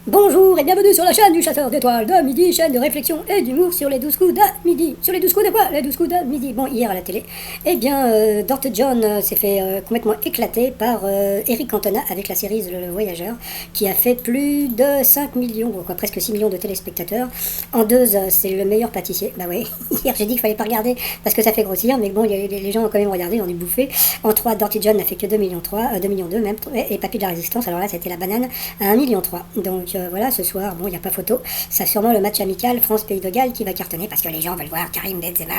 Bonjour et bienvenue sur la chaîne du chasseur d'étoiles de midi, chaîne de réflexion et d'humour sur les 12 coups de midi. Sur les 12 coups de quoi? Les 12 coups de midi. Bon, hier à la télé, eh bien, Dr. John s'est fait complètement éclater par Eric Cantona avec la série Le Voyageur, qui a fait plus de 5 millions, quoi, presque 6 millions de téléspectateurs. En deux, c'est le meilleur pâtissier. Bah ouais, hier j'ai dit qu'il fallait pas regarder parce que ça fait grossir, mais bon, les gens ont quand même regardé, on est bouffé. En 3, Dr. John n'a fait que 2 millions 3, 2 millions 2 même, et Papy de la Résistance, alors là, c'était la banane à 1 million 3. Donc, voilà, ce soir, bon, il n'y a pas photo. C'est sûrement le match amical France-Pays de Galles qui va cartonner parce que les gens veulent voir Karim Benzema.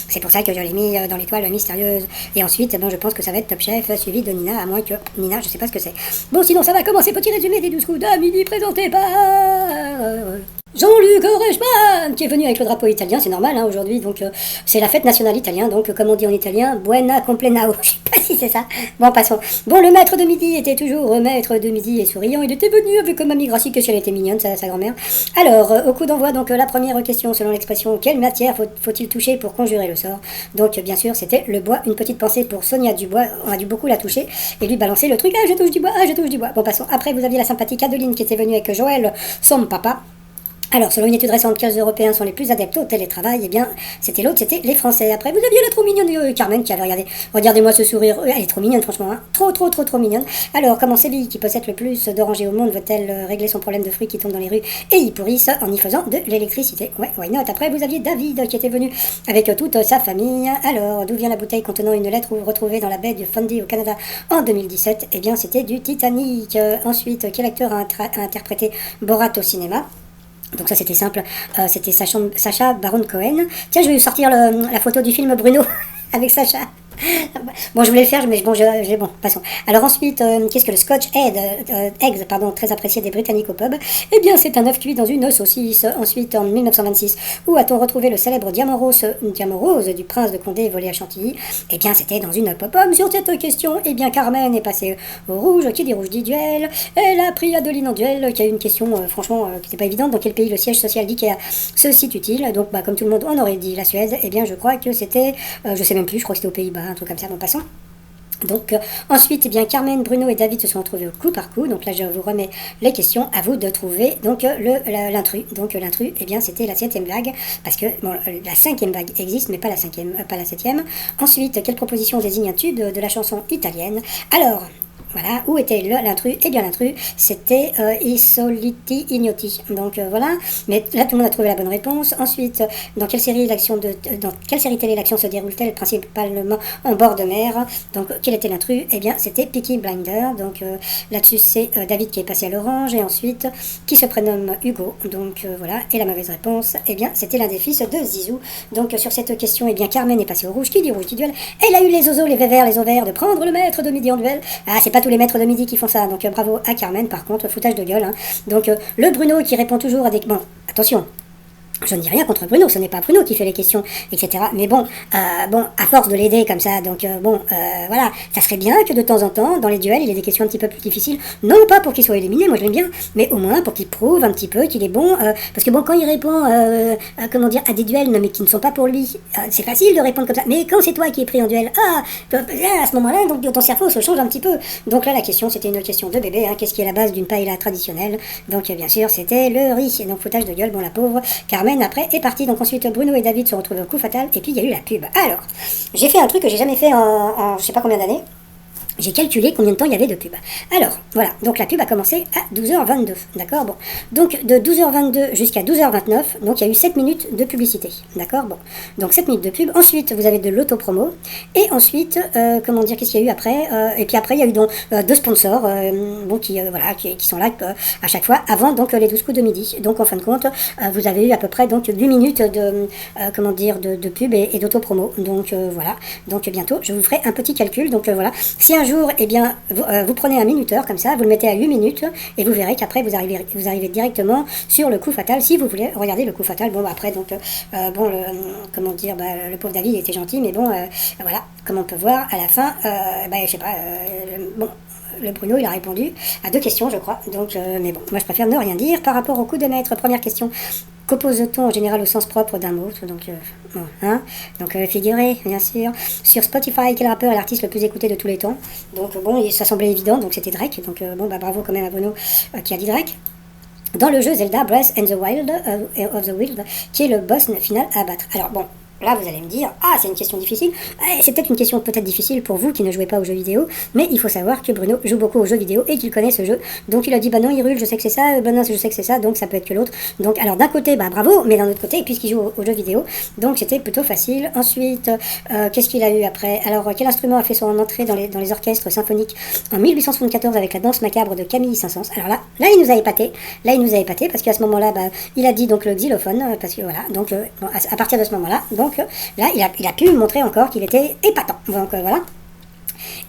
C'est pour ça que je l'ai mis dans l'étoile mystérieuse. Et ensuite, bon, je pense que ça va être Top Chef suivi de Nina, à moins que Nina, je sais pas ce que c'est. Bon, sinon, ça va commencer. Petit résumé des 12 coups de midi présenté par Jean-Luc Reichmann, qui est venu avec le drapeau italien, c'est normal aujourd'hui, donc c'est la fête nationale italienne, donc comme on dit en italien, buona complenao, je sais pas si c'est ça, bon passons. Bon, le maître de midi était toujours maître de midi et souriant, il était venu avec mamie Gracie, que si elle était mignonne, sa grand-mère. Alors, au coup d'envoi, donc la première question, selon l'expression, quelle matière faut-il toucher pour conjurer le sort? Donc bien sûr, c'était le bois, une petite pensée pour Sonia Dubois, on a dû beaucoup la toucher, et lui balancer le truc, ah je touche du bois, ah je touche du bois. Bon passons, après vous aviez la sympathique Adeline qui était venue avec Joël, son papa. Alors, selon une étude récente, 15 Européens sont les plus adeptes au télétravail, eh bien, c'était l'autre, c'était les Français. Après, vous aviez la trop mignonne Carmen qui avait regardé, regardez-moi ce sourire, elle est trop mignonne, franchement, hein. Trop mignonne. Alors, comment Séville, qui possède le plus d'orangers au monde, veut-elle régler son problème de fruits qui tombent dans les rues et y pourrissent en y faisant de l'électricité? Ouais, why not? Après, vous aviez David qui était venu avec toute sa famille. Alors, d'où vient la bouteille contenant une lettre retrouvée dans la baie de Fundy au Canada en 2017? Eh bien, c'était du Titanic. Ensuite, quel acteur a interprété Borat au cinéma? Donc ça c'était simple, c'était Sacha Baron Cohen. Tiens, je vais vous sortir la photo du film Bruno avec Sacha. Bon, je voulais le faire, mais bon, bon, passons. Alors ensuite, qu'est-ce que le Scotch Eggs, pardon, très apprécié des Britanniques au pub? Eh bien, c'est un œuf cuit dans une saucisse. Ensuite, en 1926, où a-t-on retrouvé le célèbre diamant rose du prince de Condé volé à Chantilly? Eh bien, c'était dans une pop-up. Sur cette question, eh bien, Carmen est passée au rouge. Qui dit rouge dit duel. Elle a pris Adeline en duel, qui a eu une question, franchement, qui n'était pas évidente. Dans quel pays le siège social d'IKEA se situe-t-il? Donc, bah, comme tout le monde, on aurait dit la Suède. Eh bien, je crois que c'était, je sais même plus, je crois que c'était aux Pays-Bas, un truc comme ça, bon, passons. Donc ensuite, eh bien, Carmen, Bruno et David se sont retrouvés au coup par coup. Donc là, je vous remets les questions. À vous de trouver donc l'intrus. Donc l'intrus, eh bien, c'était la 7e vague, parce que bon, la 5e vague existe, mais pas la 5e, pas la 7e. Ensuite, quelle proposition désigne un tube de la chanson italienne? Alors, voilà, où était l'intrus? Eh bien, l'intrus, c'était I soliti ignoti. Donc voilà, mais là, tout le monde a trouvé la bonne réponse. Ensuite, dans quelle série télé l'action se déroule-t-elle principalement en bord de mer? Donc, quel était l'intrus? Eh bien, c'était Peaky Blinder. Donc là-dessus, c'est David qui est passé à l'orange. Et ensuite, qui se prénomme Hugo. Donc voilà, et la mauvaise réponse, eh bien, c'était l'un des fils de Zizou. Donc sur cette question, eh bien, Carmen est passée au rouge. Qui dit rouge dit duel? Elle a eu les oiseaux, les vévères, les ovaires de prendre le maître de midi en duel. Ah, c'est pas tous les maîtres de midi qui font ça, donc bravo à Carmen. Par contre, foutage de gueule, hein. Donc le Bruno qui répond toujours à des... Bon, attention, je ne dis rien contre Bruno, ce n'est pas Bruno qui fait les questions, etc. Mais bon, à force de l'aider comme ça, donc voilà, ça serait bien que de temps en temps, dans les duels, il ait des questions un petit peu plus difficiles. Non pas pour qu'il soit éliminé, moi je l'aime bien, mais au moins pour qu'il prouve un petit peu qu'il est bon. Parce que bon, quand il répond, comment dire, à des duels, mais qui ne sont pas pour lui, c'est facile de répondre comme ça. Mais quand c'est toi qui es pris en duel, à ce moment-là, donc ton cerveau se change un petit peu. Donc là, la question, c'était une question de bébé, hein, qu'est-ce qui est la base d'une paella traditionnelle? Donc bien sûr, c'était le riz. Donc foutage de gueule, bon la pauvre Carmen après est partie. Donc ensuite Bruno et David se retrouvent au coup fatal et puis il y a eu la pub. Alors, j'ai fait un truc que j'ai jamais fait en je sais pas combien d'années. J'ai calculé combien de temps il y avait de pub. Alors, voilà, donc la pub a commencé à 12h22, d'accord? Bon, donc de 12h22 jusqu'à 12h29, donc il y a eu 7 minutes de publicité, d'accord? Bon, donc 7 minutes de pub. Ensuite, vous avez de l'autopromo. Et ensuite, comment dire, qu'est-ce qu'il y a eu après? Et puis après, il y a eu donc deux sponsors, bon, qui sont là à chaque fois, avant donc les 12 coups de midi. Donc en fin de compte, vous avez eu à peu près donc 8 minutes de pub et d'autopromo. Donc voilà, donc bientôt, je vous ferai un petit calcul. Donc voilà, si un jour, eh bien, vous prenez un minuteur comme ça, vous le mettez à 8 minutes et vous verrez qu'après vous arrivez directement sur le coup fatal si vous voulez regarder le coup fatal. Bon, après, donc, comment dire, le pauvre David était gentil, mais bon, voilà, comme on peut voir à la fin, je sais pas, bon. Le Bruno, il a répondu à 2 questions, je crois. Donc, mais bon, moi je préfère ne rien dire par rapport au coup de maître. Première question. Qu'oppose-t-on en général au sens propre d'un mot? Donc, figuré, bien sûr. Sur Spotify, quel rappeur est l'artiste le plus écouté de tous les temps? Donc, bon, ça semblait évident, donc c'était Drake. Donc, bravo quand même à Bruno qui a dit Drake. dans le jeu Zelda Breath of the Wild, qui est le boss final à abattre. Alors bon, là vous allez me dire, ah c'est une question difficile, c'est peut-être une question peut-être difficile pour vous qui ne jouez pas aux jeux vidéo, mais il faut savoir que Bruno joue beaucoup aux jeux vidéo et qu'il connaît ce jeu, donc il a dit bah non Hyrule je sais que c'est ça, bah non je sais que c'est ça, donc ça peut être que l'autre, donc alors d'un côté bah bravo, mais d'un autre côté puisqu'il joue aux jeux vidéo, donc c'était plutôt facile. Ensuite, qu'est-ce qu'il a eu après? Alors quel instrument a fait son entrée dans les orchestres symphoniques en 1874 avec la danse macabre de Camille Saint-Saëns? Alors là il nous a épaté, parce qu'à ce moment-là bah, il a dit donc le xylophone, parce que voilà, donc bon, à partir de ce moment-là, donc là il a pu montrer encore qu'il était épatant, donc voilà.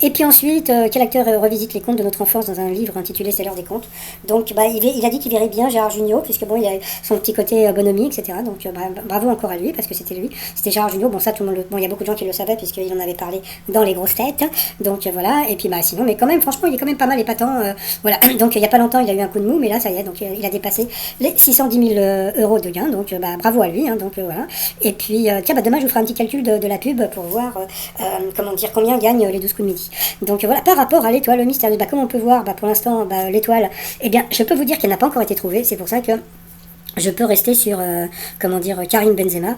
Et puis ensuite, quel acteur revisite les contes de notre enfance dans un livre intitulé C'est l'heure des contes? Donc bah, il a dit qu'il verrait bien Gérard Jugnot, puisque bon, il a son petit côté bonhomie, etc. Donc bravo encore à lui, parce que c'était lui, c'était Gérard Jugnot. Bon, ça, tout le monde bon, il y a beaucoup de gens qui le savaient, puisqu'il en avait parlé dans Les Grosses Têtes. Donc voilà, et puis bah sinon, mais quand même, franchement, il est quand même pas mal épatant. Voilà, donc il n'y a pas longtemps, il a eu un coup de mou, mais là, ça y est, donc il a dépassé les 610 000 euros de gains, donc bah, bravo à lui, hein, donc voilà. Et puis, tiens, bah, demain, je vous ferai un petit calcul de la pub pour voir, comment dire, combien gagnent les 12 coups de midi. Donc voilà, par rapport à l'étoile mystérieuse, bah, comme on peut voir, bah, pour l'instant, bah, l'étoile, eh bien, je peux vous dire qu'elle n'a pas encore été trouvée. C'est pour ça que je peux rester sur, comment dire, Karim Benzema.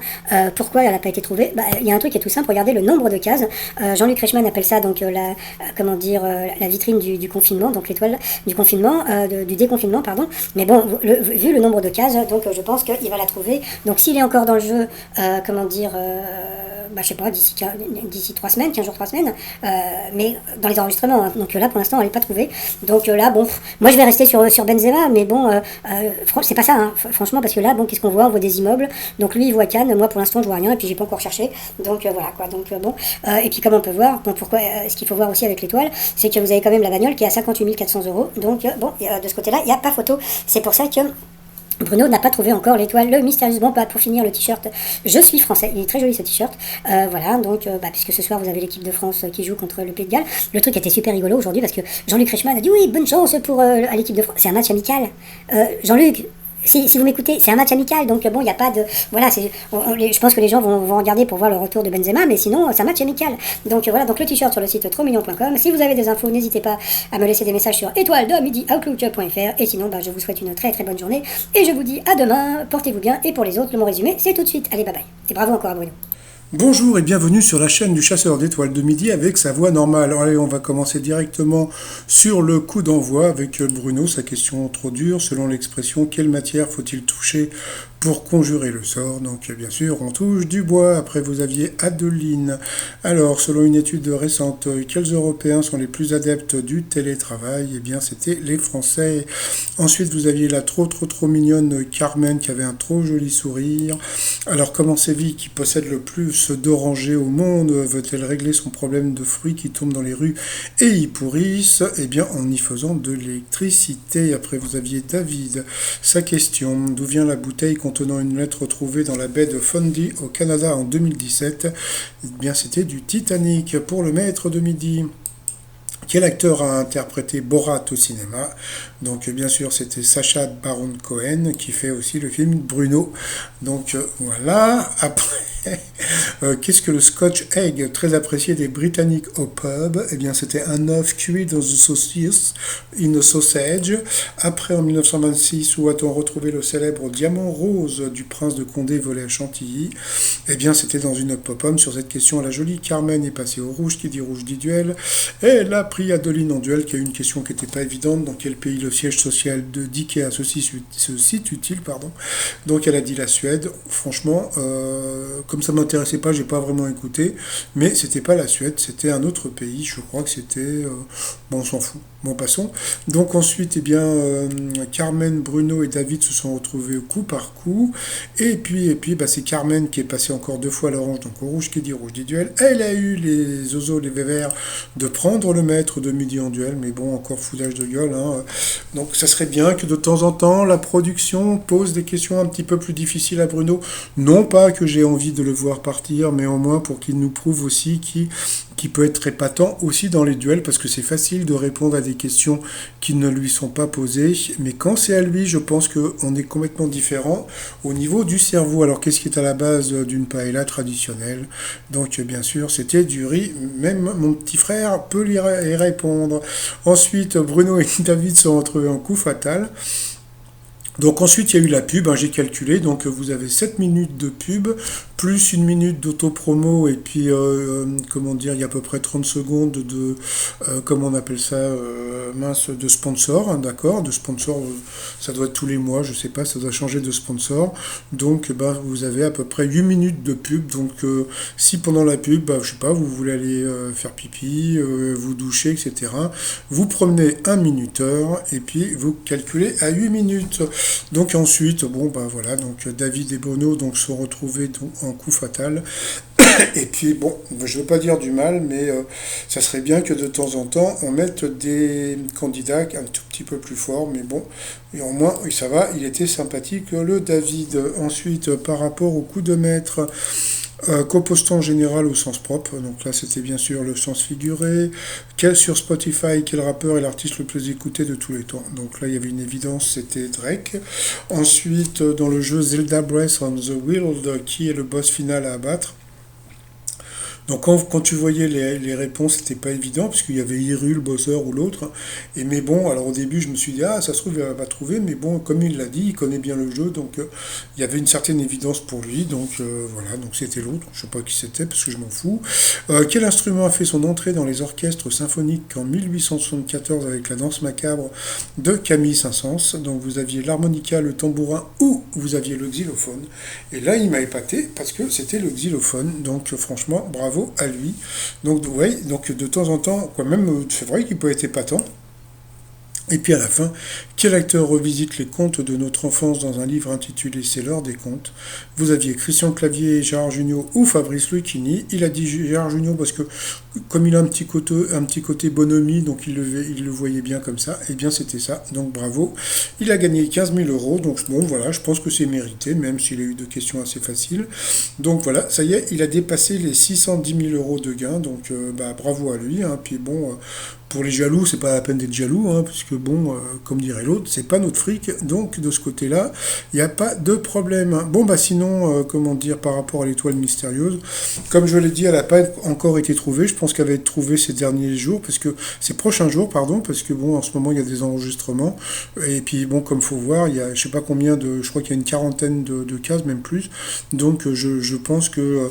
Pourquoi elle n'a pas été trouvée? Bah, il y a un truc qui est tout simple, regardez le nombre de cases. Jean-Luc Reichmann appelle ça donc comment dire, la vitrine du confinement, donc l'étoile du confinement, du déconfinement, pardon. Mais bon, vu le nombre de cases, donc je pense qu'il va la trouver. Donc s'il est encore dans le jeu, comment dire, bah, je sais pas, d'ici 3 semaines, 15 jours, 3 semaines, mais dans les enregistrements, hein. Donc là pour l'instant elle n'est pas trouvée. Donc là, bon, moi je vais rester sur Benzema, mais bon, c'est pas ça, hein, franchement, parce que là, bon, qu'est-ce qu'on voit? On voit des immeubles, donc lui il voit Cannes, moi pour l'instant je vois rien, et puis j'ai pas encore cherché, donc voilà quoi, donc bon, et puis comme on peut voir, bon, pourquoi, ce qu'il faut voir aussi avec l'étoile, c'est que vous avez quand même la bagnole qui est à 58 400 euros, donc bon, de ce côté-là, il n'y a pas photo, c'est pour ça que Bruno n'a pas trouvé encore l'étoile le mystérieuse. Bon, bah, pour finir, le t-shirt, je suis français. Il est très joli ce t-shirt. Voilà, donc, bah, puisque ce soir vous avez l'équipe de France qui joue contre le Pays de Galles. Le truc était super rigolo aujourd'hui parce que Jean-Luc Reichmann a dit oui, bonne chance pour à l'équipe de France. C'est un match amical. Jean-Luc. Si vous m'écoutez, c'est un match amical, donc bon, il n'y a pas de... Voilà, je pense que les gens vont regarder pour voir le retour de Benzema, mais sinon, c'est un match amical. Donc voilà, donc le t-shirt sur le site trosmignon.com. Si vous avez des infos, n'hésitez pas à me laisser des messages sur étoile-de-midi-outlook.fr. Et sinon, bah, je vous souhaite une très très bonne journée. Et je vous dis à demain, portez-vous bien. Et pour les autres, le mot résumé, c'est tout de suite. Allez, bye bye. Et bravo encore à Bruno. Bonjour et bienvenue sur la chaîne du chasseur d'étoiles de midi avec sa voix normale. Alors, allez, on va commencer directement sur le coup d'envoi avec Bruno. Sa question trop dure, selon l'expression, quelle matière faut-il toucher pour conjurer le sort? Donc bien sûr, on touche du bois. Après, vous aviez Adeline. Alors, selon une étude récente, quels Européens sont les plus adeptes du télétravail? Eh bien, c'était les Français. Ensuite, vous aviez la trop mignonne Carmen qui avait un trop joli sourire. Alors, comment Séville, qui possède le plus d'orangers au monde, veut-elle régler son problème de fruits qui tombent dans les rues et y pourrissent? Eh bien, en y faisant de l'électricité. Après, vous aviez David. Sa question, d'où vient la bouteille contenant une lettre retrouvée dans la baie de Fundy au Canada en 2017? Eh bien, c'était du Titanic. Pour le maître de midi, quel acteur a interprété Borat au cinéma? Donc bien sûr c'était Sacha Baron Cohen qui fait aussi le film Bruno. Donc voilà. Après, qu'est-ce que le Scotch Egg, très apprécié des Britanniques au pub? Eh bien c'était un œuf cuit dans une saucisse, une sausage. Après en 1926, où a-t-on retrouvé le célèbre diamant rose du prince de Condé volé à Chantilly? Eh bien c'était dans une pop-up. Sur cette question, la jolie Carmen est passée au rouge, qui dit rouge dit duel. Et elle a pris Adeline en duel, qui a eu une question qui n'était pas évidente. Dans quel pays le siège social d'IKEA se situe-t-il, pardon. Donc elle a dit la Suède. Franchement, comme ça m'intéressait pas, j'ai pas vraiment écouté. Mais c'était pas la Suède, c'était un autre pays. Je crois que c'était... bon, on s'en fout. Bon, passons. Donc ensuite, eh bien, Carmen, Bruno et David se sont retrouvés coup par coup. Et puis bah, c'est Carmen qui est passée encore 2 fois à l'orange, donc au rouge qui dit rouge dit duel. Elle a eu les oiseaux, les vévères de prendre le maître de midi en duel, mais bon, encore foudage de gueule. Hein. Donc ça serait bien que de temps en temps, la production pose des questions un petit peu plus difficiles à Bruno. Non pas que j'ai envie de le voir partir, mais au moins pour qu'il nous prouve aussi qui peut être épatant aussi dans les duels, parce que c'est facile de répondre à des questions qui ne lui sont pas posées, mais quand c'est à lui, je pense qu'on est complètement différent au niveau du cerveau. Alors qu'est-ce qui est à la base d'une paella traditionnelle? Donc bien sûr, c'était du riz, même mon petit frère peut y répondre. Ensuite, Bruno et David sont retrouvés en coup fatal. Donc ensuite, il y a eu la pub, hein, j'ai calculé, donc vous avez 7 minutes de pub, plus une minute d'auto-promo, et puis, comment dire, il y a à peu près 30 secondes de, comment on appelle ça, mince, de sponsor, hein, d'accord, de sponsor, ça doit être tous les mois, je sais pas, ça doit changer de sponsor, donc ben, vous avez à peu près 8 minutes de pub, donc si pendant la pub, bah, je sais pas, vous voulez aller faire pipi, vous doucher, etc., vous promenez un minuteur, et puis vous calculez à 8 minutes. Donc ensuite, bon bah voilà, donc David et Bono donc sont retrouvés donc, en coup fatal. Et puis bon, je ne veux pas dire du mal, mais ça serait bien que de temps en temps on mette des candidats un tout petit peu plus forts, mais bon, et au moins ça va, il était sympathique le David. Ensuite, par rapport au coup de maître, compostant général au sens propre, donc là c'était bien sûr le sens figuré. Quel sur Spotify, quel rappeur est l'artiste le plus écouté de tous les temps? Donc là il y avait une évidence, c'était Drake. Ensuite, dans le jeu Zelda Breath on the Wild, qui est le boss final à abattre? Donc quand tu voyais les réponses, c'était pas évident, parce qu'il y avait Hyrule, Bowser ou l'autre. Et mais bon, alors au début, je me suis dit, ah, ça se trouve, il va trouver, mais bon, comme il l'a dit, il connaît bien le jeu, donc il y avait une certaine évidence pour lui, donc voilà, donc c'était l'autre, je sais pas qui c'était, parce que je m'en fous. Quel instrument a fait son entrée dans les orchestres symphoniques en 1874 avec la danse macabre de Camille Saint-Saëns? Donc vous aviez l'harmonica, le tambourin, ou vous aviez le xylophone. Et là, il m'a épaté, parce que c'était le xylophone, donc franchement, bravo à lui. Donc, ouais, donc de temps en temps, quoi, même, c'est vrai qu'il peut être épatant. Et puis à la fin, quel acteur revisite les contes de notre enfance dans un livre intitulé C'est l'heure des contes? Vous aviez Christian Clavier, Gérard Jugnot ou Fabrice Lucchini. Il a dit Gérard Jugnot parce que comme il a un petit côté bonhomie, donc il le voyait bien comme ça, et bien c'était ça, donc bravo. Il a gagné 15 000 euros, donc bon voilà, je pense que c'est mérité, même s'il a eu deux questions assez faciles. Donc voilà, ça y est, il a dépassé les 610 000 euros de gains, donc bah, bravo à lui, hein. Puis bon, pour les jaloux, c'est pas la peine d'être jaloux, hein, puisque bon, comme dirait l'autre, c'est pas notre fric, donc de ce côté-là, il n'y a pas de problème. Bon, bah sinon, comment dire, par rapport à l'étoile mystérieuse, comme je l'ai dit, elle n'a pas encore été trouvée, je pense qu'elle va être trouvée ces derniers jours, parce que ces prochains jours, pardon, parce que bon, en ce moment, il y a des enregistrements, et puis bon, comme faut voir, il y a je sais pas combien de, je crois qu'il y a une quarantaine de cases, même plus, donc je pense que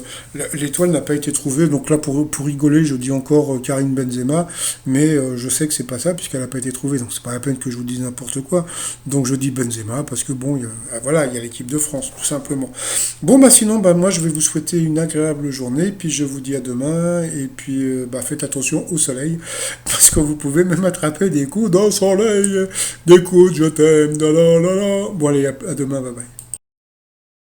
l'étoile n'a pas été trouvée, donc là, pour rigoler, je dis encore Karim Benzema, mais je sais que c'est pas ça puisqu'elle n'a pas été trouvée, donc c'est pas la peine que je vous dise n'importe quoi. Donc je dis Benzema parce que bon, voilà, il y a l'équipe de France tout simplement. Bon bah sinon, bah moi je vais vous souhaiter une agréable journée, puis je vous dis à demain, et puis bah faites attention au soleil parce que vous pouvez même attraper des coups de soleil, des coups de je t'aime, da la la la. Bon allez, à demain, bye bye.